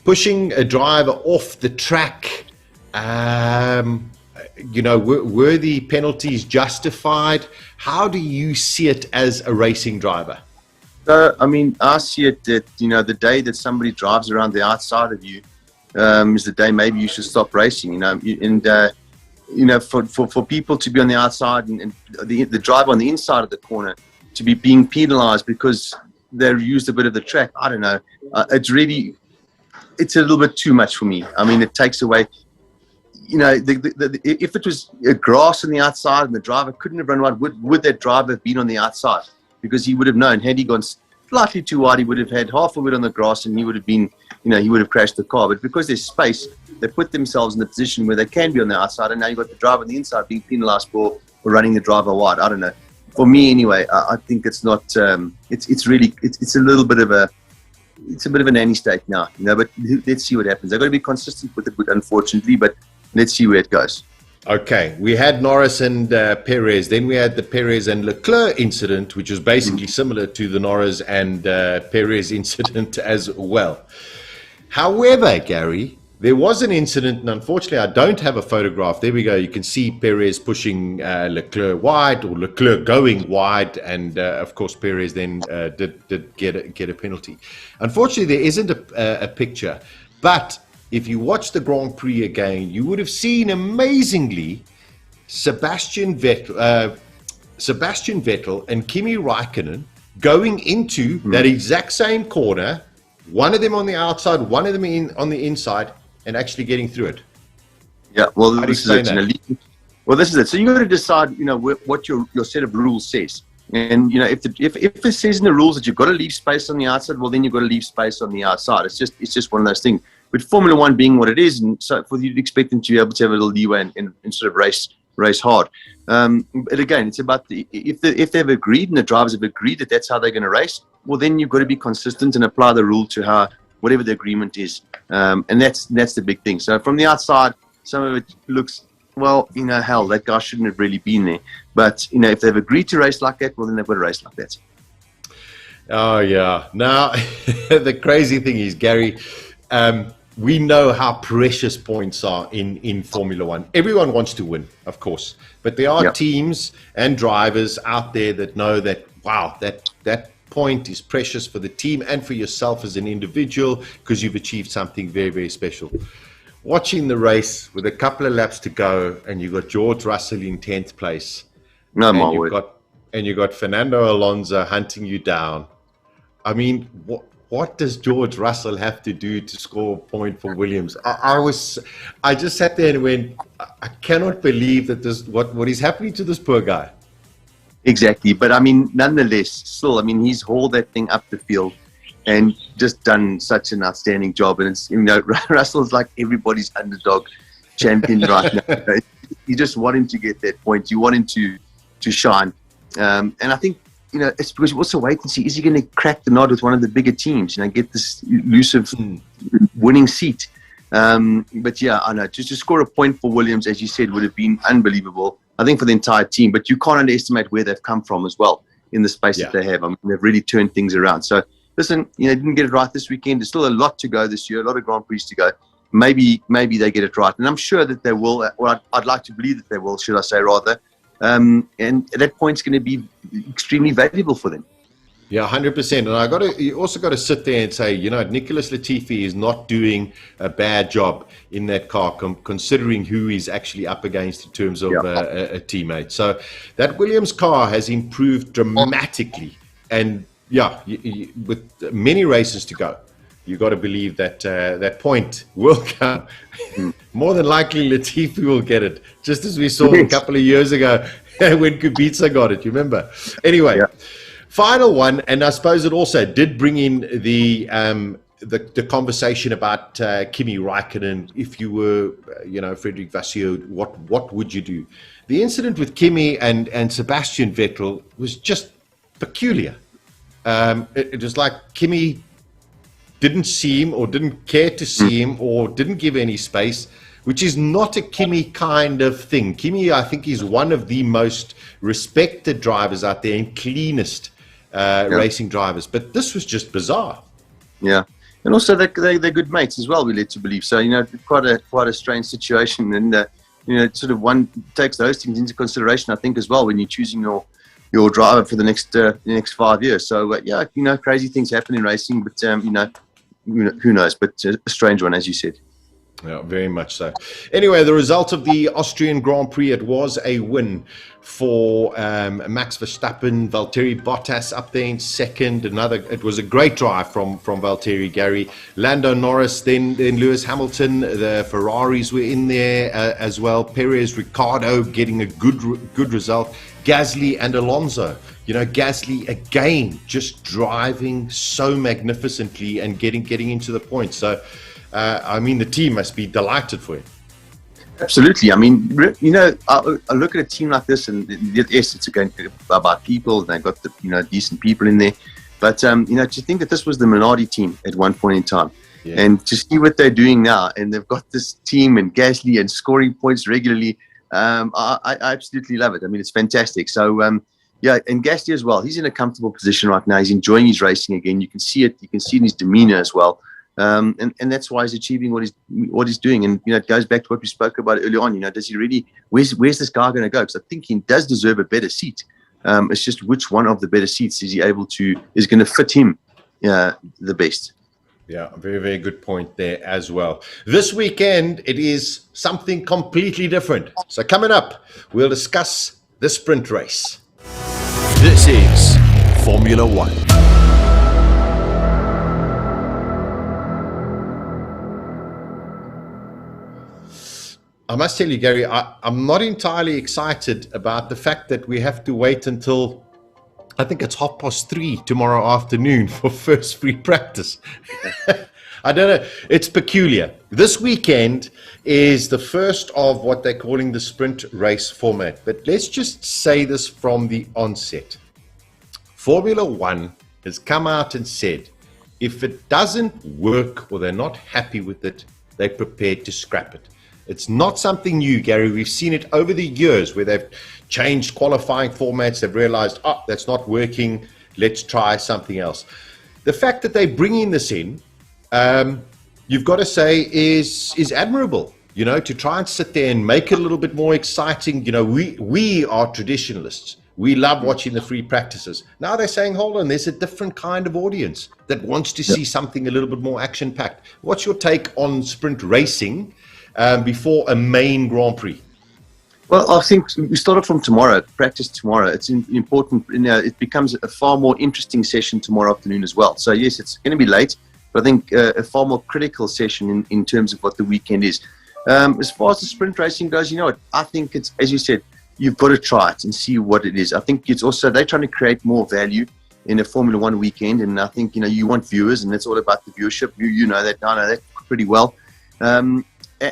Pushing a driver off the track, were the penalties justified? How do you see it as a racing driver? I see it that, the day that somebody drives around the outside of you is the day maybe you should stop racing, for people to be on the outside and the driver on the inside of the corner to be being penalized because they used a bit of the track. I don't know. It's really... it's a little bit too much for me. I mean, it takes away, you know, if it was grass on the outside and the driver couldn't have run wide, would that driver have been on the outside? Because he would have known, had he gone slightly too wide, he would have had half of it on the grass and he would have been, you know, he would have crashed the car. But because there's space, they put themselves in the position where they can be on the outside, and now you've got the driver on the inside being penalised for running the driver wide. I don't know. For me, anyway, I think it's not. It's a little bit of a. It's a bit of a nanny state now, you know. But let's see what happens. They've got to be consistent with it, unfortunately. But let's see where it goes. Okay, we had Norris and Perez. Then we had the Perez and Leclerc incident, which was basically similar to the Norris and Perez incident as well. However, Gary, there was an incident, and unfortunately, I don't have a photograph. There we go. You can see Perez pushing Leclerc wide, or Leclerc going wide, and of course, Perez then did get a penalty. Unfortunately, there isn't a picture, but if you watch the Grand Prix again, you would have seen amazingly Sebastian Vettel and Kimi Räikkönen going into that exact same corner, one of them on the outside, one of them on the inside, and actually getting through it. Yeah, well, this is it. Well, this is it. So you got to decide, you know, what your set of rules says. And you know, if it says in the rules that you've got to leave space on the outside, well, then you've got to leave space on the outside. It's just one of those things. With Formula One being what it is, and so for you to expect them to be able to have a little leeway and sort of race hard. But again, it's about if they've agreed and the drivers have agreed that that's how they're going to race, well, then you've got to be consistent and apply the rule to how whatever the agreement is. And that's the big thing. So from the outside, some of it looks, well, you know, hell, that guy shouldn't have really been there. But you know, if they've agreed to race like that, well, then they've got to race like that. Oh yeah. Now the crazy thing is, Gary. We know how precious points are in Formula One. Everyone wants to win, of course, but there are teams and drivers out there that know that, wow, that point is precious for the team and for yourself as an individual because you've achieved something very, very special. Watching the race with a couple of laps to go, and you've got George Russell in 10th place. And you've got Fernando Alonso hunting you down. I mean, what does George Russell have to do to score a point for Williams? I just sat there and went, I cannot believe that what is happening to this poor guy. Exactly. But I mean, nonetheless, still, I mean, he's hauled that thing up the field and just done such an outstanding job. And it's, you know, Russell's like everybody's underdog champion right now. You just want him to get that point. You want him to shine. And I think, you know, it's because you also wait and see, is he going to crack the nod with one of the bigger teams, you know, get this elusive winning seat. But yeah, I know, just to score a point for Williams, as you said, would have been unbelievable, I think, for the entire team. But you can't underestimate where they've come from as well in the space that they have. I mean, they've really turned things around. So listen, you know, didn't get it right this weekend. There's still a lot to go this year, a lot of Grand Prix to go. Maybe they get it right. And I'm sure that they will, or I'd like to believe that they will, should I say rather. And that point's going to be extremely valuable for them. Yeah, 100%. And you also got to sit there and say, you know, Nicholas Latifi is not doing a bad job in that car, considering who he's actually up against in terms of a teammate. So that Williams car has improved dramatically. And yeah, with many races to go, you got to believe that that point will come. More than likely, Latifi will get it, just as we saw a couple of years ago when Kubica got it. You remember? Anyway, final one, and I suppose it also did bring in the conversation about Kimi Räikkönen. If you were, you know, Frederic Vasseur, what would you do? The incident with Kimi and Sebastian Vettel was just peculiar. It was like Kimi didn't see him, or didn't care to see him, or didn't give any space, which is not a Kimi kind of thing. Kimi, I think, is one of the most respected drivers out there and cleanest racing drivers. But this was just bizarre. Yeah. And also they're good mates as well, we're led to believe. So, you know, quite a strange situation. And, you know, sort of one takes those things into consideration, I think, as well, when you're choosing your driver for the next 5 years. So, yeah, you know, crazy things happen in racing, but, you know, who knows? But a strange one, as you said. Yeah, very much so. Anyway, the result of the Austrian Grand Prix, it was a win for Max Verstappen. Valtteri Bottas up there in second. It was a great drive from Valtteri, Gary. Lando Norris, then Lewis Hamilton. The Ferraris were in there as well. Perez, Ricciardo getting a good result. Gasly and Alonso. You know, Gasly again just driving so magnificently and getting into the point. So. I mean, the team must be delighted for it. Absolutely. I mean, you know, I look at a team like this, and yes, it's again about people. They've got decent people in there, but you know, to think that this was the Minardi team at one point in time, and to see what they're doing now, and they've got this team and Gasly and scoring points regularly. I absolutely love it. I mean, it's fantastic. So yeah, and Gasly as well. He's in a comfortable position right now. He's enjoying his racing again. You can see it. You can see it in his demeanor as well. And that's why he's achieving what he's doing. And you know, it goes back to what we spoke about earlier on. You know, does he really? Where's this guy going to go? Because I think he does deserve a better seat. It's just which one of the better seats is going to fit him the best. Yeah, very, very good point there as well. This weekend, it is something completely different. So coming up, we'll discuss the sprint race. This is Formula One. I must tell you, Gary, I'm not entirely excited about the fact that we have to wait until, I think it's 3:30 tomorrow afternoon for first free practice. I don't know. It's peculiar. This weekend is the first of what they're calling the sprint race format. But let's just say this from the onset. Formula One has come out and said, if it doesn't work or they're not happy with it, they're prepared to scrap it. It's not something new, Gary. We've seen it over the years where they've changed qualifying formats. They've realized, that's not working. Let's try something else. The fact that they're bringing this in, you've got to say is admirable, you know, to try and sit there and make it a little bit more exciting. You know, we are traditionalists. We love watching the free practices. Now they're saying, hold on, there's a different kind of audience that wants to see something a little bit more action-packed. What's your take on sprint racing before a main Grand Prix? Well, I think we started from tomorrow, practice tomorrow. It's important, you know, it becomes a far more interesting session tomorrow afternoon as well. So yes, it's going to be late, but I think a far more critical session in terms of what the weekend is. As far as the sprint racing goes, you know what, I think it's, as you said, you've got to try it and see what it is. I think it's also, they're trying to create more value in a Formula One weekend. And I think, you know, you want viewers, and it's all about the viewership. You know that, I know that pretty well.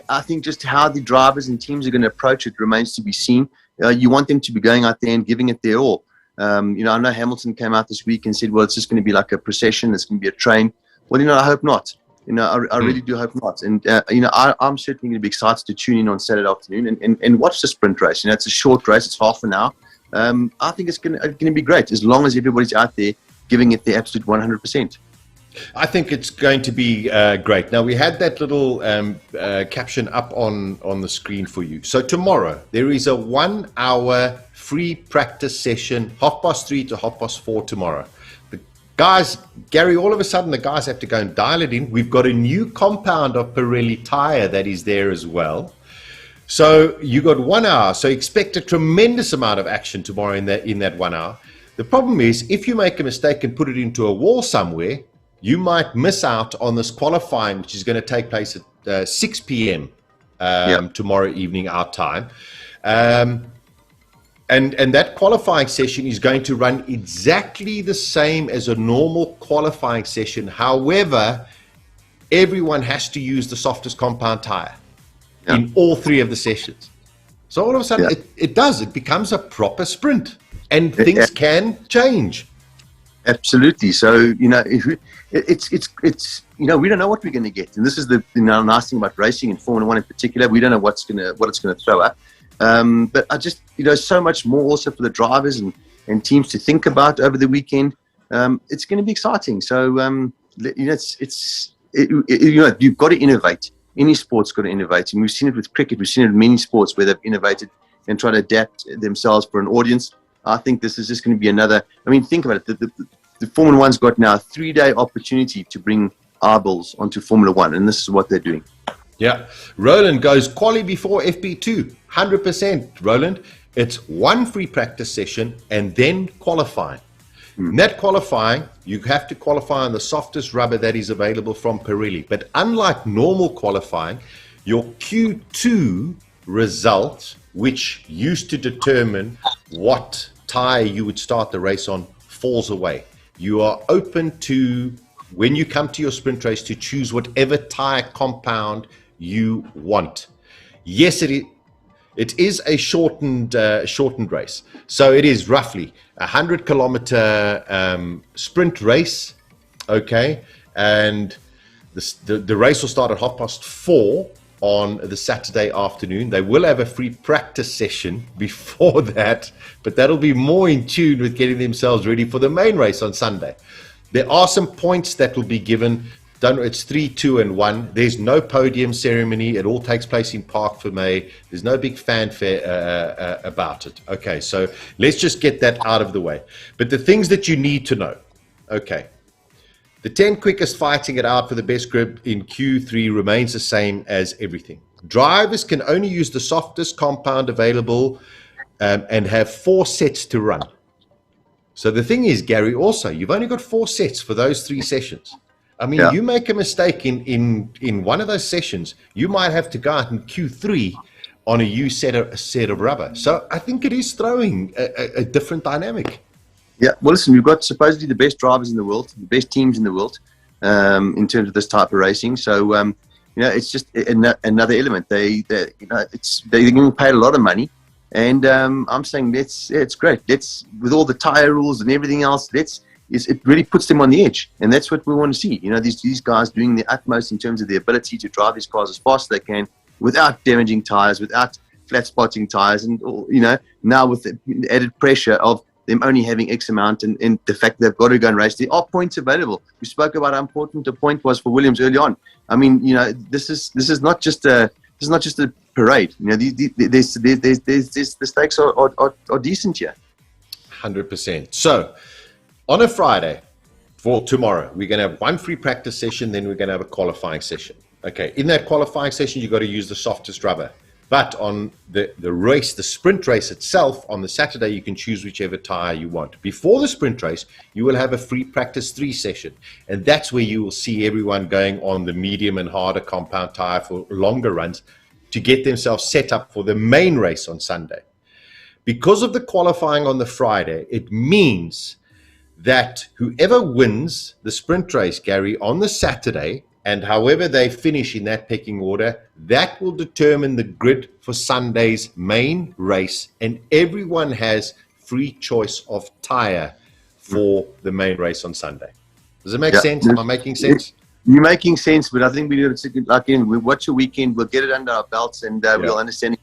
I think just how the drivers and teams are going to approach it remains to be seen. You want them to be going out there and giving it their all. You know, I know Hamilton came out this week and said, well, it's just going to be like a procession. It's going to be a train. Well, you know, I hope not. You know, I really do hope not. And, you know, I'm certainly going to be excited to tune in on Saturday afternoon and watch the sprint race. You know, it's a short race. It's half an hour. I think it's going to be great as long as everybody's out there giving it the absolute 100%. I think it's going to be great. Now, we had that little caption up on the screen for you. So tomorrow, there is a 1 hour free practice session, 3:30 to 4:30 tomorrow. The guys, Gary, all of a sudden, the guys have to go and dial it in. We've got a new compound of Pirelli tire that is there as well. So you got 1 hour. So expect a tremendous amount of action tomorrow in that 1 hour. The problem is, if you make a mistake and put it into a wall somewhere, you might miss out on this qualifying, which is going to take place at 6 p.m. Tomorrow evening, our time. And that qualifying session is going to run exactly the same as a normal qualifying session. However, everyone has to use the softest compound tire in all three of the sessions. So all of a sudden, it becomes a proper sprint, and things can change. Absolutely. So, you know, it's you know, we don't know what we're going to get, and this is the nice thing about racing and Formula One in particular. We don't know what it's going to throw up. But I just, you know, so much more also for the drivers and teams to think about over the weekend. It's going to be exciting. So, you know, you know, you've got to innovate. Any sport's got to innovate, and we've seen it with cricket. We've seen it in many sports where they've innovated and tried to adapt themselves for an audience. I think this is just going to be another. I mean, think about it. The Formula One's got now a 3-day opportunity to bring eyeballs onto Formula One, and this is what they're doing. Yeah. Roland goes quali before FP2. 100%, Roland. It's one free practice session and then qualifying. In that qualifying, you have to qualify on the softest rubber that is available from Pirelli. But unlike normal qualifying, your Q2 result, which used to determine what tire you would start the race on, falls away. You are open to, when you come to your sprint race, to choose whatever tire compound you want. Yes, it is a shortened race. So it is roughly a 100-kilometer sprint race, okay? And the race will start at 4:30 on the Saturday afternoon. They will have a free practice session before that, but that'll be more in tune with getting themselves ready for the main race on Sunday. There are some points that will be given. It's 3, 2, and 1. There's no podium ceremony. It all takes place in Park Fermé. There's no big fanfare about it. Okay, so let's just get that out of the way. But the things that you need to know. Okay. The 10 quickest fighting it out for the best grip in Q3 remains the same as everything. Drivers can only use the softest compound available and have 4 sets to run. So the thing is, Gary, also, you've only got 4 sets for those 3 sessions. I mean, you make a mistake in one of those sessions, you might have to go out in Q3 on a used set of rubber. So I think it is throwing a different dynamic. Yeah, well, listen, we've got supposedly the best drivers in the world, the best teams in the world in terms of this type of racing. So, it's just another element. They're getting paid a lot of money. And I'm saying it's great. With all the tire rules and everything else, it really puts them on the edge. And that's what we want to see. These guys doing the utmost in terms of the ability to drive these cars as fast as they can without damaging tires, without flat spotting tires. And, now with the added pressure of them only having X amount and the fact that they've got to go and race, there are points available. We spoke about how important the point was for Williams early on. I mean, this is not just a parade. The stakes are decent here. 100%. So on a Friday for tomorrow, we're going to have one free practice session, then we're going to have a qualifying session. Okay, in that qualifying session, you've got to use the softest rubber. But on the race, the sprint race itself, on the Saturday, you can choose whichever tire you want. Before the sprint race, you will have a free practice 3 session. And that's where you will see everyone going on the medium and harder compound tire for longer runs to get themselves set up for the main race on Sunday. Because of the qualifying on the Friday, it means that whoever wins the sprint race, Gary, on the Saturday, and however they finish in that pecking order, that will determine the grid for Sunday's main race, and everyone has free choice of tire for the main race on Sunday. Does it make sense? Am I making sense? You're making sense, but I think we need to, we watch a weekend, we'll get it under our belts, and we'll understand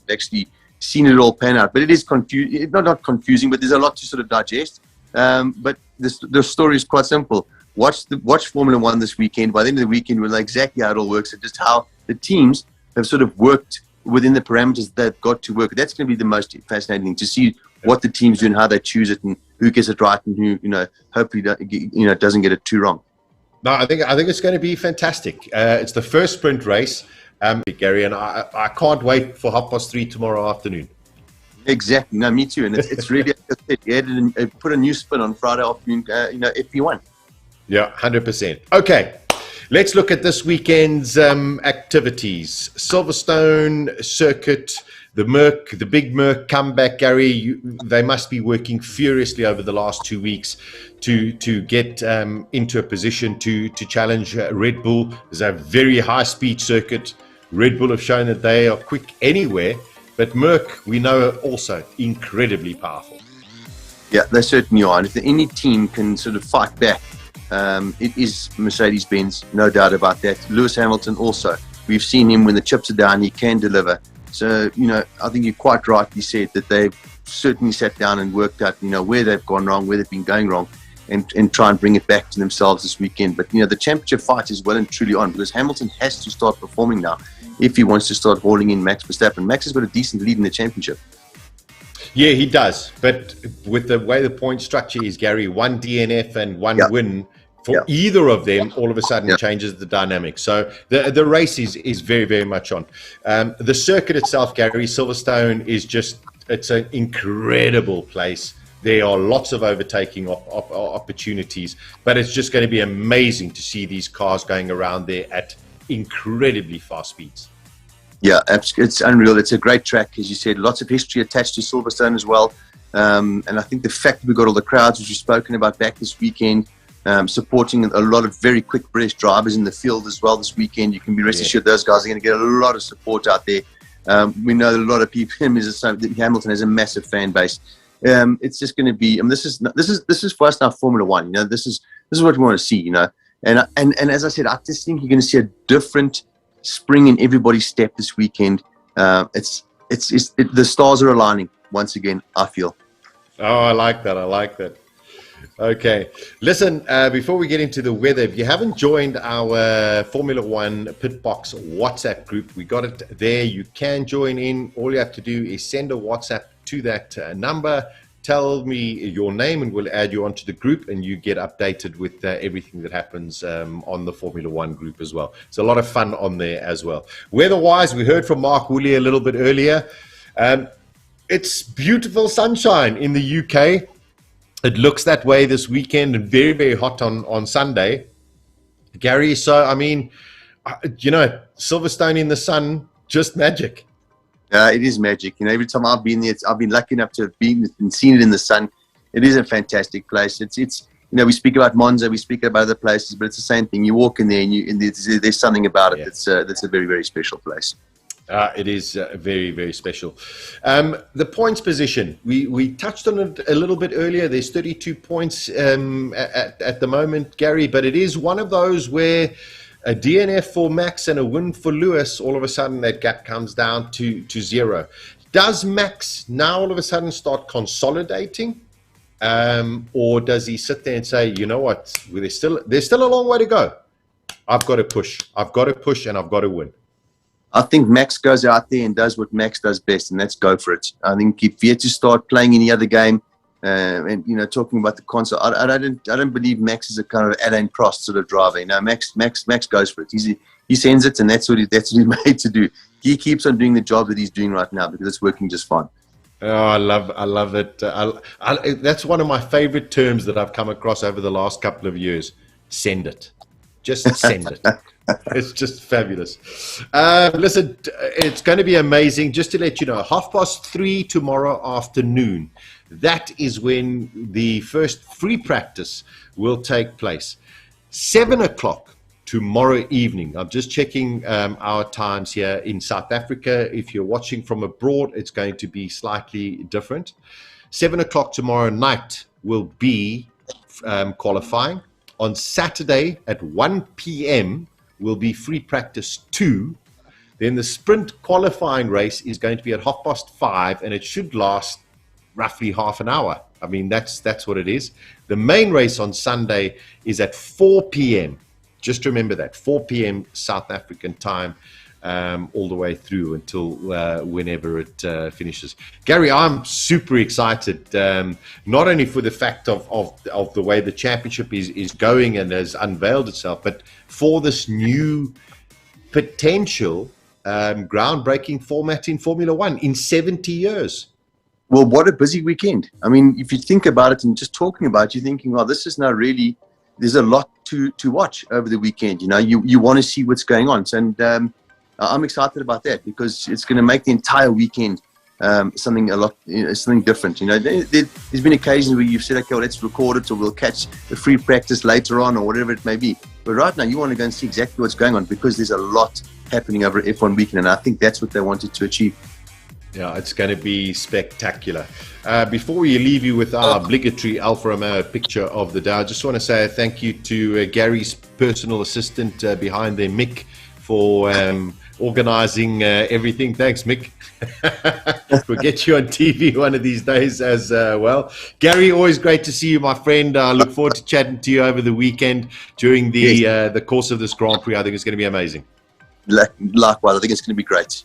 actually seen it all pan out. But it is confusing, not confusing, but there's a lot to sort of digest. But the story is quite simple. Watch Formula One this weekend. By the end of the weekend, we'll know exactly how it all works and just how the teams have sort of worked within the parameters they've got to work. That's going to be the most fascinating thing, to see what the teams do and how they choose it and who gets it right and who, hopefully, doesn't get it too wrong. No, I think it's going to be fantastic. It's the first sprint race, Gary, and I can't wait for 3:30 tomorrow afternoon. Exactly. No, me too. And it's really, put a new spin on Friday afternoon, FP1. Yeah, 100%. Okay, let's look at this weekend's activities. Silverstone circuit, the big Merc comeback, Gary. They must be working furiously over the last 2 weeks to get into a position to challenge Red Bull. There's a very high-speed circuit. Red Bull have shown that they are quick anywhere, but Merc, we know, are also incredibly powerful. Yeah, they certainly are. And if any team can sort of fight back, it is Mercedes-Benz, no doubt about that. Lewis Hamilton also. We've seen him when the chips are down, he can deliver. So, I think you quite rightly said that they've certainly sat down and worked out, where they've gone wrong, where they've been going wrong, and try and bring it back to themselves this weekend. But, the championship fight is well and truly on, because Hamilton has to start performing now if he wants to start hauling in Max Verstappen. Max has got a decent lead in the championship. Yeah, he does. But with the way the point structure is, Gary, one DNF and one win for either of them, all of a sudden changes the dynamic. So the race is very, very much on. The circuit itself, Gary, Silverstone is just, it's an incredible place. There are lots of overtaking opportunities, but it's just going to be amazing to see these cars going around there at incredibly fast speeds. Yeah, it's unreal. It's a great track, as you said. Lots of history attached to Silverstone as well. And I think the fact that we've got all the crowds, which we've spoken about back this weekend, supporting a lot of very quick British drivers in the field as well this weekend. You can be rest assured those guys are going to get a lot of support out there. We know a lot of people. Hamilton has a massive fan base. It's just going to be. I mean, this is for us now Formula One. You know, this is what we want to see. You know, and as I said, I just think you're going to see a different spring in everybody's step this weekend. The stars are aligning once again, I feel. Oh, I like that. I like that. Okay. Listen, before we get into the weather, if you haven't joined our Formula One PitBox WhatsApp group, we got it there. You can join in. All you have to do is send a WhatsApp to that number. Tell me your name and we'll add you onto the group, and you get updated with everything that happens on the Formula One group as well. It's a lot of fun on there as well. Weather-wise, we heard from Mark Woolley a little bit earlier. It's beautiful sunshine in the UK. It looks that way this weekend, and very, very hot on Sunday. Gary, so, I mean, you know, Silverstone in the sun, just magic. It is magic. You know, every time I've been there, I've been lucky enough to have been and seen it in the sun. It is a fantastic place. It's you know, we speak about Monza, we speak about other places, but it's the same thing. You walk in there and there's something about it that's a very, very special place. It is very, very special. The points position, we touched on it a little bit earlier. There's 32 points at the moment, Gary, but it is one of those where a DNF for Max and a win for Lewis, all of a sudden that gap comes down to 0. Does Max now all of a sudden start consolidating? Or does he sit there and say, you know what, there's still a long way to go. I've got to push and I've got to win. I think Max goes out there and does what Max does best, and that's go for it. I think if he had to start playing any other game, and you know, talking about the console, I don't believe Max is a kind of Alain Prost sort of driver. You know, Max goes for it. He sends it, and that's what he's made to do. He keeps on doing the job that he's doing right now because it's working just fine. Oh, I love it. That's one of my favorite terms that I've come across over the last couple of years. Send it. Just send it. It's just fabulous. Listen, it's going to be amazing. Just to let you know, 3:30 tomorrow afternoon. That is when the first free practice will take place. 7 o'clock tomorrow evening. I'm just checking our times here in South Africa. If you're watching from abroad, it's going to be slightly different. 7 o'clock tomorrow night will be qualifying. On Saturday at 1 p.m. will be free practice 2. Then the sprint qualifying race is going to be at 5:30, and it should last roughly half an hour. I mean, that's what it is. The main race on Sunday is at 4 p.m. Just remember that, 4 p.m. South African time, all the way through until whenever it finishes. Gary, I'm super excited, not only for the fact of the way the championship is going and has unveiled itself, but for this new potential groundbreaking format in Formula One in 70 years. Well, what a busy weekend. I mean, if you think about it and just talking about it, you're thinking, well, this is now really, there's a lot to watch over the weekend. You know, you want to see what's going on. And I'm excited about that because it's going to make the entire weekend something different. You know, there's been occasions where you've said, okay, well, let's record it, or we'll catch the free practice later on, or whatever it may be. But right now, you want to go and see exactly what's going on because there's a lot happening over F1 weekend, and I think that's what they wanted to achieve. Yeah, it's going to be spectacular. Before we leave you with our obligatory Alfa Romeo picture of the day, I just want to say thank you to Gary's personal assistant behind there, Mick, for organizing everything. Thanks, Mick. We'll get you on TV one of these days as well. Gary, always great to see you, my friend. I look forward to chatting to you over the weekend during the course of this Grand Prix. I think it's going to be amazing. Likewise, I think it's going to be great.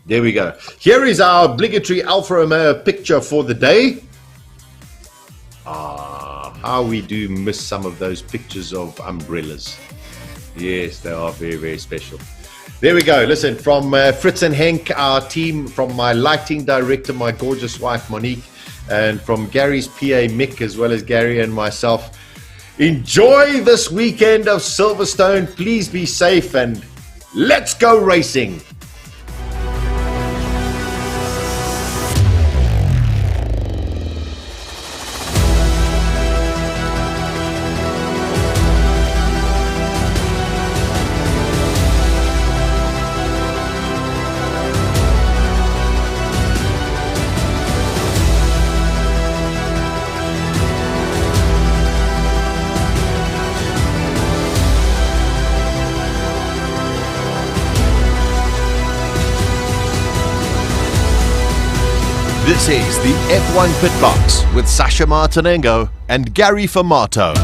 There we go. Here is our obligatory Alfa Romeo picture for the day. how we do miss some of those pictures of umbrellas. Yes, they are very, very special. There we go. Listen, from Fritz and Henk, our team, from my lighting director, my gorgeous wife, Monique, and from Gary's PA, Mick, as well as Gary and myself. Enjoy this weekend of Silverstone. Please be safe and let's go racing. This is the F1 PitBox with Sasha Martinengo and Gary Formato.